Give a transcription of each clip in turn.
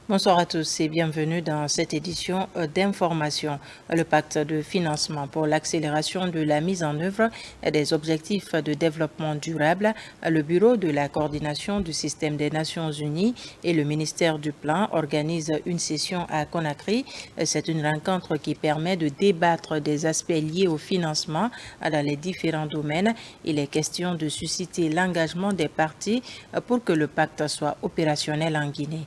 Bonsoir à tous et bienvenue dans cette édition d'information. Le pacte de financement pour l'accélération de la mise en œuvre des objectifs de développement durable, le Bureau de la coordination du système des Nations Unies et le ministère du Plan organisent une session à Conakry. C'est une rencontre qui permet de débattre des aspects liés au financement dans les différents domaines. Il est question de susciter l'engagement des parties pour que le pacte soit opérationnel en Guinée.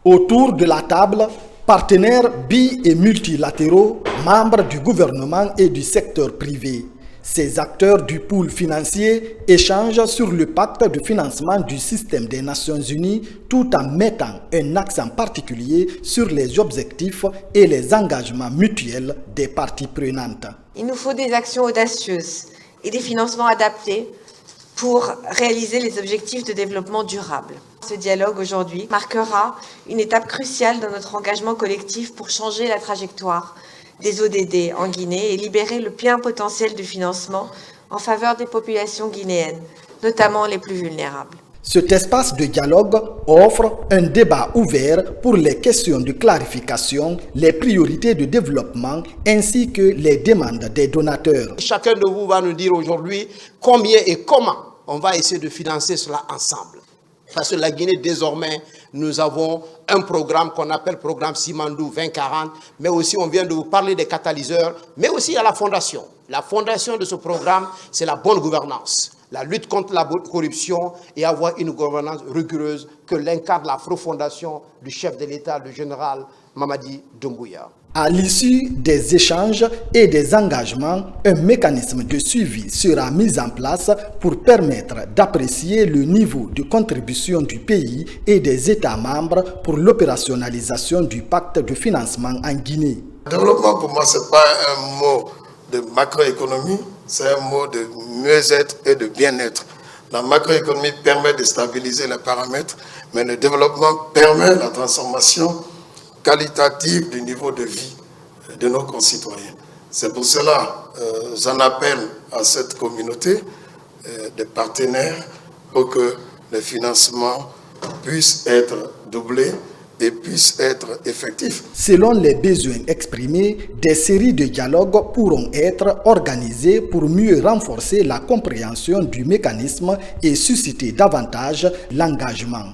Autour de la table, partenaires bi- et multilatéraux, membres du gouvernement et du secteur privé. Ces acteurs du pool financier échangent sur le pacte de financement du système des Nations Unies tout en mettant un accent particulier sur les objectifs et les engagements mutuels des parties prenantes. Il nous faut des actions audacieuses et des financements adaptés pour réaliser les objectifs de développement durable. Ce dialogue aujourd'hui marquera une étape cruciale dans notre engagement collectif pour changer la trajectoire des ODD en Guinée et libérer le plein potentiel du financement en faveur des populations guinéennes, notamment les plus vulnérables. Cet espace de dialogue offre un débat ouvert pour les questions de clarification, les priorités de développement ainsi que les demandes des donateurs. Chacun de vous va nous dire aujourd'hui combien et comment on va essayer de financer cela ensemble. Parce que la Guinée, désormais, nous avons un programme qu'on appelle programme Simandou 2040, mais aussi on vient de vous parler des catalyseurs, mais aussi à la fondation. La fondation de ce programme, c'est la bonne gouvernance, la lutte contre la corruption et avoir une gouvernance rigoureuse que l'incarne la fondation du chef de l'État, le général Mamadi Doumbouya. À l'issue des échanges et des engagements, un mécanisme de suivi sera mis en place pour permettre d'apprécier le niveau de contribution du pays et des États membres pour l'opérationnalisation du pacte de financement en Guinée. Le développement, pour moi, ce n'est pas un mot de macroéconomie, c'est un mot de mieux-être et de bien-être. La macroéconomie permet de stabiliser les paramètres, mais le développement permet la transformation qualitative du niveau de vie de nos concitoyens. C'est pour cela que j'en appelle à cette communauté de partenaires pour que le financement puisse être doublé et puisse être effectif. Selon les besoins exprimés, des séries de dialogues pourront être organisées pour mieux renforcer la compréhension du mécanisme et susciter davantage l'engagement.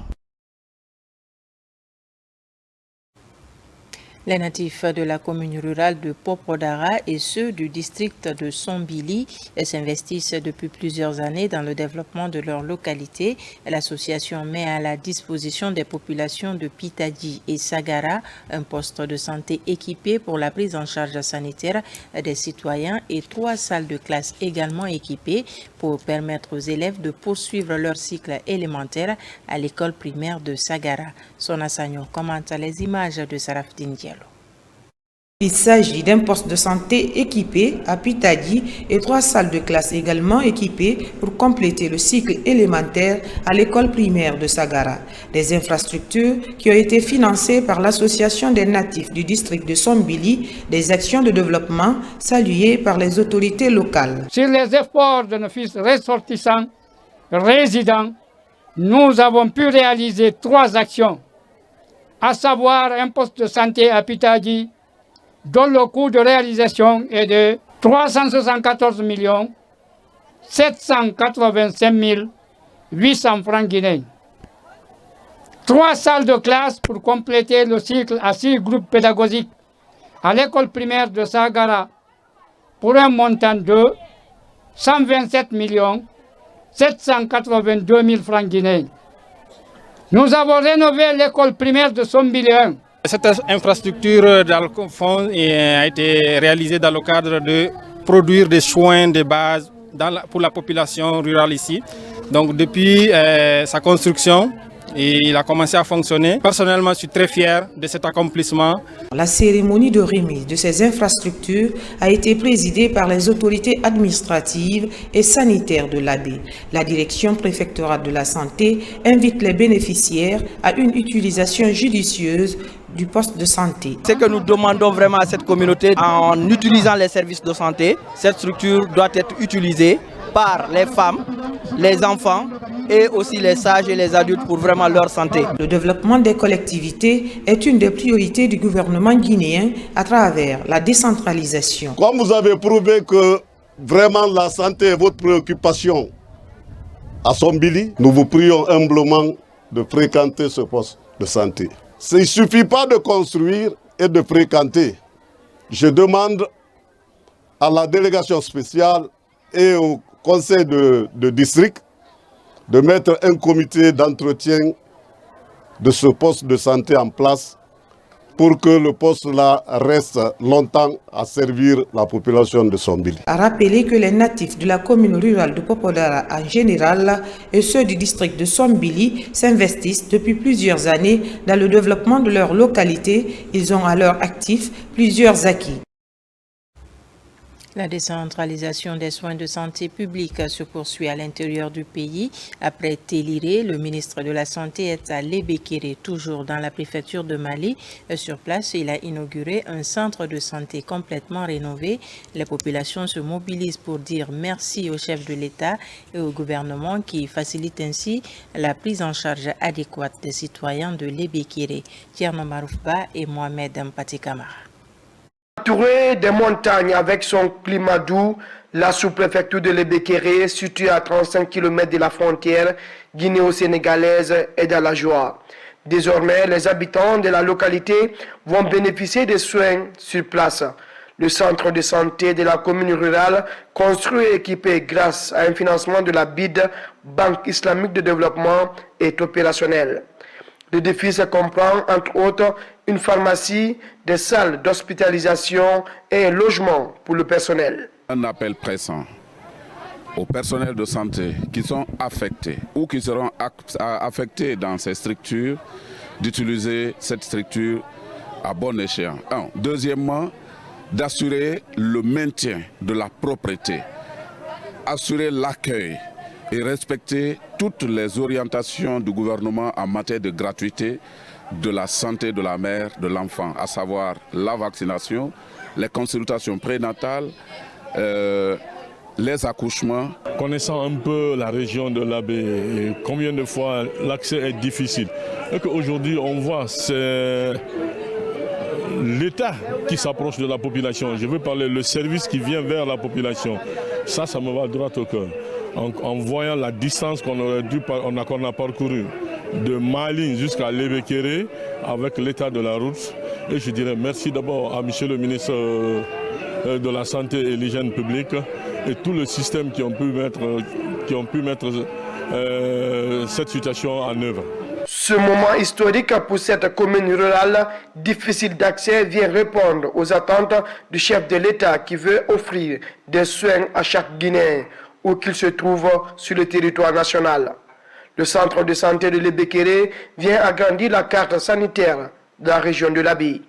Les natifs de la commune rurale de Popodara et ceux du district de Sombili s'investissent depuis plusieurs années dans le développement de leur localité. L'association met à la disposition des populations de Pitadi et Sagara un poste de santé équipé pour la prise en charge sanitaire des citoyens et 3 salles de classe également équipées pour permettre aux élèves de poursuivre leur cycle élémentaire à l'école primaire de Sagara. Sona Sagno commente les images de Sarafdine Diallo. Il s'agit d'un poste de santé équipé à Pitadi et 3 salles de classe également équipées pour compléter le cycle élémentaire à l'école primaire de Sagara. Des infrastructures qui ont été financées par l'association des natifs du district de Sombili, des actions de développement saluées par les autorités locales. Sur les efforts de nos fils ressortissants, résidents, nous avons pu réaliser 3 actions, à savoir un poste de santé à Pitadi, dont le coût de réalisation est de 374 785 800 francs guinéens. 3 salles de classe pour compléter le cycle à 6 groupes pédagogiques à l'école primaire de Sagara pour un montant de 127 782 000 francs guinéens. Nous avons rénové l'école primaire de Sombili 1. Cette infrastructure dans le fond a été réalisée dans le cadre de produire des soins de base pour la population rurale ici. Donc depuis sa construction, il a commencé à fonctionner. Personnellement, je suis très fier de cet accomplissement. La cérémonie de remise de ces infrastructures a été présidée par les autorités administratives et sanitaires de l'AD. La direction préfectorale de la santé invite les bénéficiaires à une utilisation judicieuse du poste de santé. Ce que nous demandons vraiment à cette communauté, en utilisant les services de santé, cette structure doit être utilisée par les femmes les enfants et aussi les sages et les adultes pour vraiment leur santé. Le développement des collectivités est une des priorités du gouvernement guinéen à travers la décentralisation. Comme vous avez prouvé que vraiment la santé est votre préoccupation à Sombili, nous vous prions humblement de fréquenter ce poste de santé. Il ne suffit pas de construire et de fréquenter. Je demande à la délégation spéciale et au conseil de district de mettre un comité d'entretien de ce poste de santé en place pour que le poste-là reste longtemps à servir la population de Sombili. A rappeler que les natifs de la commune rurale de Popodara en général et ceux du district de Sombili s'investissent depuis plusieurs années dans le développement de leur localité. Ils ont à leur actif plusieurs acquis. La décentralisation des soins de santé publique se poursuit à l'intérieur du pays. Après Téliré, le ministre de la Santé est à Lebekere, toujours dans la préfecture de Mali. Sur place, il a inauguré un centre de santé complètement rénové. Les populations se mobilisent pour dire merci au chef de l'État et au gouvernement qui facilite ainsi la prise en charge adéquate des citoyens de Lebekere. Tierno Maroufba et Mohamed Mpati Kamara. Entourée des montagnes avec son climat doux, la sous-préfecture de Lebekere, située à 35 km de la frontière guinéo-sénégalaise, est dans la joie. Désormais, les habitants de la localité vont bénéficier des soins sur place. Le centre de santé de la commune rurale, construit et équipé grâce à un financement de la BID, Banque islamique de développement, est opérationnel. L'édifice comprend, entre autres, une pharmacie, des salles d'hospitalisation et un logement pour le personnel. Un appel pressant aux personnels de santé qui sont affectés ou qui seront affectés dans ces structures d'utiliser cette structure à bon escient. Deuxièmement, d'assurer le maintien de la propreté, assurer l'accueil et respecter toutes les orientations du gouvernement en matière de gratuité de la santé de la mère, de l'enfant, à savoir la vaccination, les consultations prénatales, les accouchements. Connaissant un peu la région de l'Abbé, combien de fois l'accès est difficile, et qu'aujourd'hui on voit c'est l'État qui s'approche de la population. Je veux parler le service qui vient vers la population. Ça me va droit au cœur. En voyant la distance qu'on a parcourue de Mali jusqu'à Lebekere avec l'état de la route. Et je dirais merci d'abord à monsieur le ministre de la Santé et l'Hygiène publique et tout le système qui ont pu mettre cette situation en œuvre. Ce moment historique pour cette commune rurale difficile d'accès vient répondre aux attentes du chef de l'État qui veut offrir des soins à chaque Guinéen où qu'il se trouve sur le territoire national. Le centre de santé de Lebekere vient agrandir la carte sanitaire de la région de l'Abbé.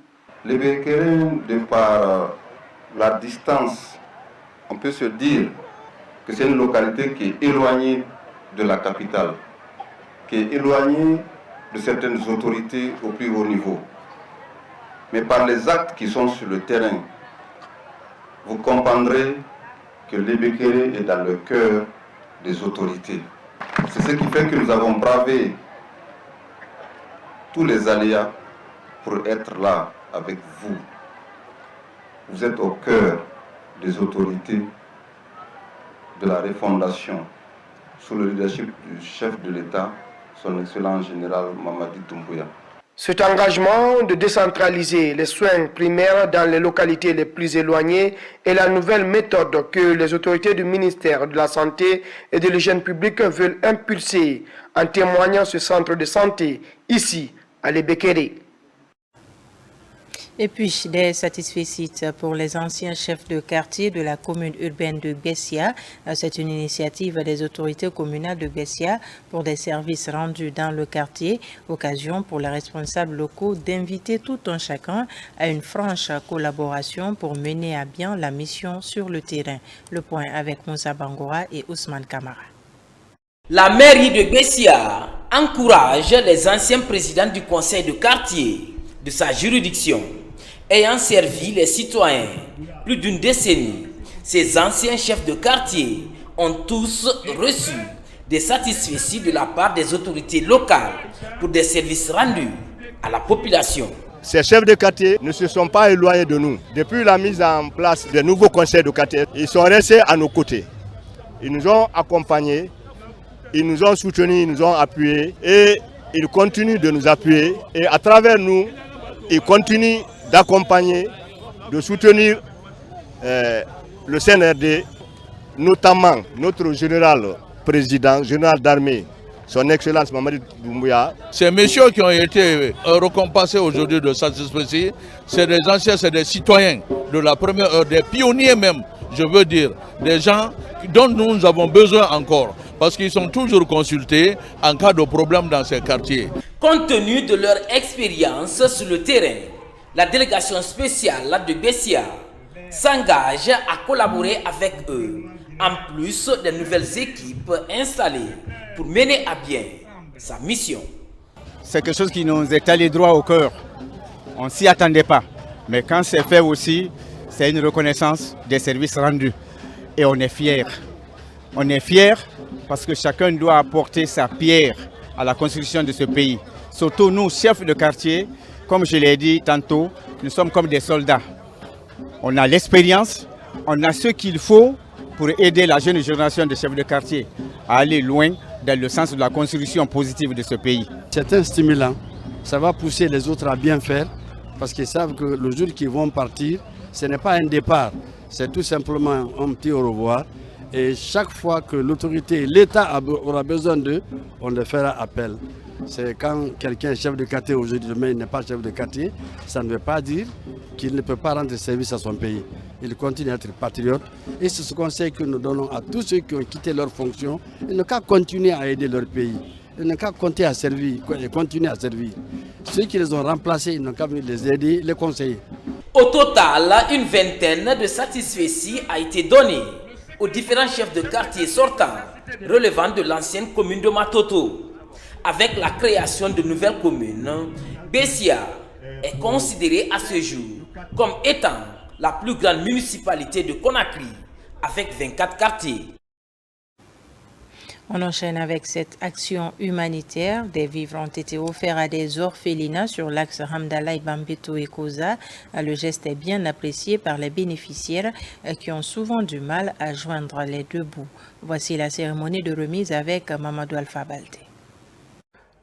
Lebekere, de par la distance, on peut se dire que c'est une localité qui est éloignée de la capitale, qui est éloignée de certaines autorités au plus haut niveau. Mais par les actes qui sont sur le terrain, vous comprendrez que Lebekere est dans le cœur des autorités. C'est ce qui fait que nous avons bravé tous les aléas pour être là avec vous. Vous êtes au cœur des autorités de la refondation sous le leadership du chef de l'État, son excellent général Mamadi Doumbouya. Cet engagement de décentraliser les soins primaires dans les localités les plus éloignées est la nouvelle méthode que les autorités du ministère de la Santé et de l'Hygiène publique veulent impulser, en témoignant ce centre de santé ici à Lebekere. Et puis, des satisfaits pour les anciens chefs de quartier de la commune urbaine de Bessia. C'est une initiative des autorités communales de Bessia pour des services rendus dans le quartier. Occasion pour les responsables locaux d'inviter tout un chacun à une franche collaboration pour mener à bien la mission sur le terrain. Le point avec Moussa Bangora et Ousmane Kamara. La mairie de Bessia encourage les anciens présidents du conseil de quartier de sa juridiction ayant servi les citoyens plus d'une décennie. Ces anciens chefs de quartier ont tous reçu des satisfecits de la part des autorités locales pour des services rendus à la population. Ces chefs de quartier ne se sont pas éloignés de nous. Depuis la mise en place des nouveaux conseils de quartier, ils sont restés à nos côtés. Ils nous ont accompagnés, ils nous ont soutenus, ils nous ont appuyés et ils continuent de nous appuyer. Et à travers nous, ils continuent d'accompagner, de soutenir le CNRD, notamment notre général président, général d'armée, son Excellence Mamadi Doumbouya. Ces messieurs qui ont été récompensés aujourd'hui de satisfaction, c'est des anciens, c'est des citoyens de la première heure, des pionniers même, je veux dire, des gens dont nous avons besoin encore, parce qu'ils sont toujours consultés en cas de problème dans ces quartiers. Compte tenu de leur expérience sur le terrain, la délégation spéciale de Bessia s'engage à collaborer avec eux, en plus des nouvelles équipes installées pour mener à bien sa mission. C'est quelque chose qui nous est allé droit au cœur. On ne s'y attendait pas. Mais quand c'est fait aussi, c'est une reconnaissance des services rendus. Et on est fiers. On est fiers parce que chacun doit apporter sa pierre à la construction de ce pays. Surtout nous, chefs de quartier, comme je l'ai dit tantôt, nous sommes comme des soldats. On a l'expérience, on a ce qu'il faut pour aider la jeune génération de chefs de quartier à aller loin dans le sens de la construction positive de ce pays. C'est un stimulant, ça va pousser les autres à bien faire parce qu'ils savent que le jour qu'ils vont partir, ce n'est pas un départ, c'est tout simplement un petit au revoir. Et chaque fois que l'autorité, l'État aura besoin d'eux, on leur fera appel. C'est quand quelqu'un est chef de quartier aujourd'hui, demain il n'est pas chef de quartier, ça ne veut pas dire qu'il ne peut pas rendre service à son pays. Il continue à être patriote et c'est ce conseil que nous donnons à tous ceux qui ont quitté leur fonction. Ils n'ont qu'à continuer à aider leur pays. Ils n'ont qu'à continuer à servir. Ceux qui les ont remplacés, ils n'ont qu'à venir les aider, les conseiller. Au total, une vingtaine de satisfecits a été donnée aux différents chefs de quartier sortants relevant de l'ancienne commune de Matoto. Avec la création de nouvelles communes, Bessia est considérée à ce jour comme étant la plus grande municipalité de Conakry, avec 24 quartiers. On enchaîne avec cette action humanitaire. Des vivres ont été offerts à des orphelinats sur l'axe Hamdallah, Bambeto et Koza. Le geste est bien apprécié par les bénéficiaires qui ont souvent du mal à joindre les deux bouts. Voici la cérémonie de remise avec Mamadou Alpha Balté.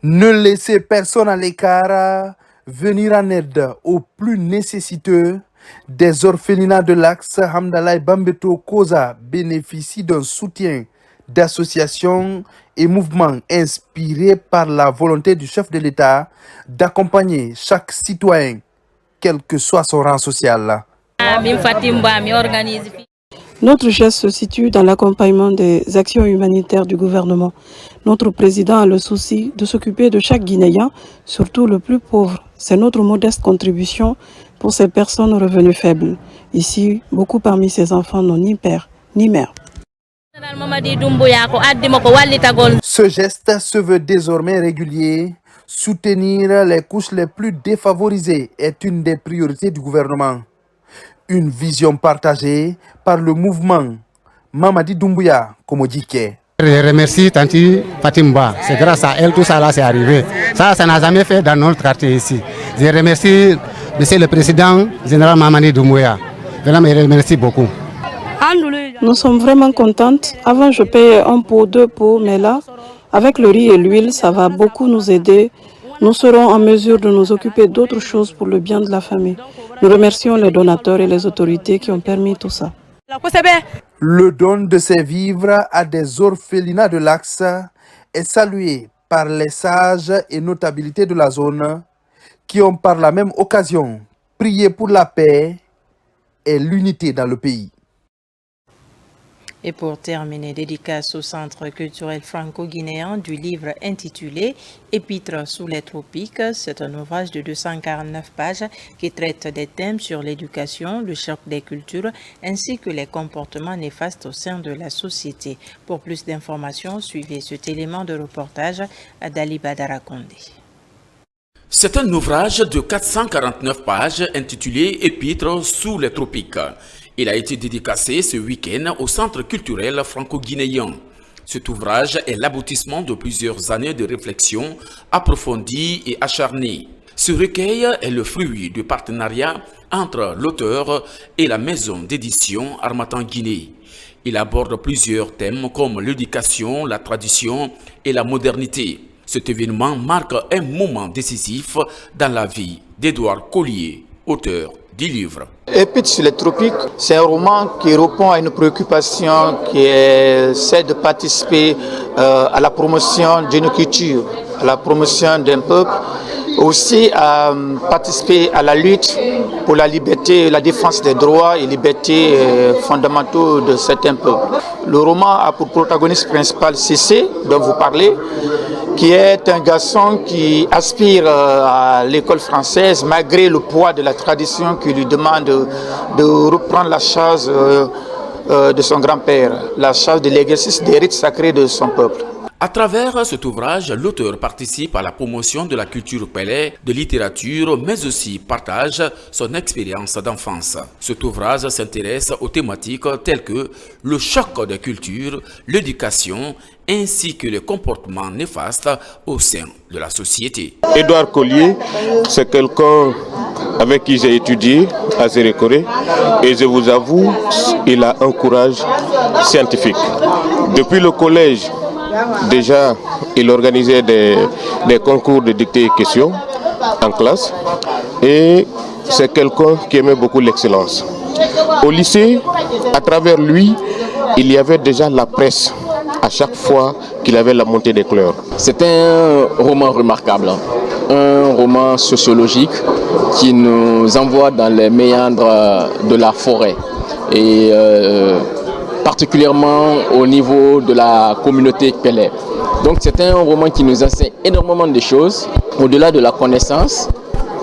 Ne laissez personne à l'écart, venir en aide aux plus nécessiteux. Des orphelinats de l'axe Hamdallah et Bambeto Koza bénéficient d'un soutien d'associations et mouvements inspirés par la volonté du chef de l'État d'accompagner chaque citoyen, quel que soit son rang social. Notre geste se situe dans l'accompagnement des actions humanitaires du gouvernement. Notre président a le souci de s'occuper de chaque Guinéen, surtout le plus pauvre. C'est notre modeste contribution pour ces personnes aux revenus faibles. Ici, beaucoup parmi ces enfants n'ont ni père ni mère. Ce geste se veut désormais régulier. Soutenir les couches les plus défavorisées est une des priorités du gouvernement. Une vision partagée par le mouvement Mamadi Doumbouya Komodjike. Je remercie Tanti Fatimba. C'est grâce à elle tout ça là c'est arrivé. Ça n'a jamais fait dans notre quartier ici. Je remercie Monsieur le Président général Mamadi Doumbouya. Vraiment, je remercie beaucoup. Nous sommes vraiment contentes. Avant, je payais 1 pot, 2 pots, mais là, avec le riz et l'huile, ça va beaucoup nous aider. Nous serons en mesure de nous occuper d'autres choses pour le bien de la famille. Nous remercions les donateurs et les autorités qui ont permis tout ça. Le don de ces vivres à des orphelinats de l'Axe est salué par les sages et notabilités de la zone qui ont par la même occasion prié pour la paix et l'unité dans le pays. Et pour terminer, dédicace au Centre culturel franco-guinéen du livre intitulé « Épître sous les tropiques ». C'est un ouvrage de 249 pages qui traite des thèmes sur l'éducation, le choc des cultures ainsi que les comportements néfastes au sein de la société. Pour plus d'informations, suivez cet élément de reportage d'Ali Badara Kondé. C'est un ouvrage de 449 pages intitulé « Épître sous les tropiques ». Il a été dédicacé ce week-end au Centre culturel franco-guinéen. Cet ouvrage est l'aboutissement de plusieurs années de réflexion approfondie et acharnée. Ce recueil est le fruit du partenariat entre l'auteur et la maison d'édition Harmattan Guinée. Il aborde plusieurs thèmes comme l'éducation, la tradition et la modernité. Cet événement marque un moment décisif dans la vie d'Édouard Collier, auteur du livre. Épître sur les tropiques, c'est un roman qui répond à une préoccupation qui est celle de participer à la promotion d'une culture, à la promotion d'un peuple, aussi à participer à la lutte pour la liberté, la défense des droits et libertés fondamentaux de certains peuples. Le roman a pour protagoniste principal Cissé, dont vous parlez, qui est un garçon qui aspire à l'école française malgré le poids de la tradition qui lui demande de reprendre la charge de son grand-père, la charge de l'exercice des rites sacrés de son peuple. À travers cet ouvrage, l'auteur participe à la promotion de la culture pélé, de littérature, mais aussi partage son expérience d'enfance. Cet ouvrage s'intéresse aux thématiques telles que le choc des cultures, l'éducation, ainsi que les comportements néfastes au sein de la société. Édouard Collier, c'est quelqu'un avec qui j'ai étudié à Zérékoré et je vous avoue, il a un courage scientifique. Depuis le collège, déjà, il organisait des concours de dictée et questions en classe et c'est quelqu'un qui aimait beaucoup l'excellence. Au lycée, à travers lui, il y avait déjà la presse à chaque fois qu'il avait la montée des couleurs. C'est un roman remarquable, un roman sociologique qui nous envoie dans les méandres de la forêt et particulièrement au niveau de la communauté Pélé. Donc c'est un roman qui nous enseigne énormément de choses. Au-delà de la connaissance,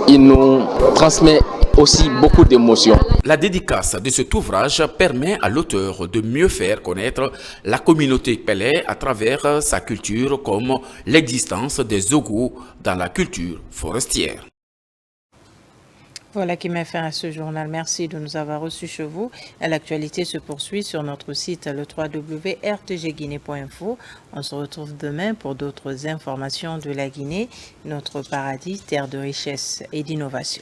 il nous transmet aussi beaucoup d'émotions. La dédicace de cet ouvrage permet à l'auteur de mieux faire connaître la communauté Pélé à travers sa culture comme l'existence des Ogou dans la culture forestière. Voilà qui met fin à ce journal. Merci de nous avoir reçus chez vous. L'actualité se poursuit sur notre site le www.rtgguinée.info. On se retrouve demain pour d'autres informations de la Guinée, notre paradis, terre de richesse et d'innovation.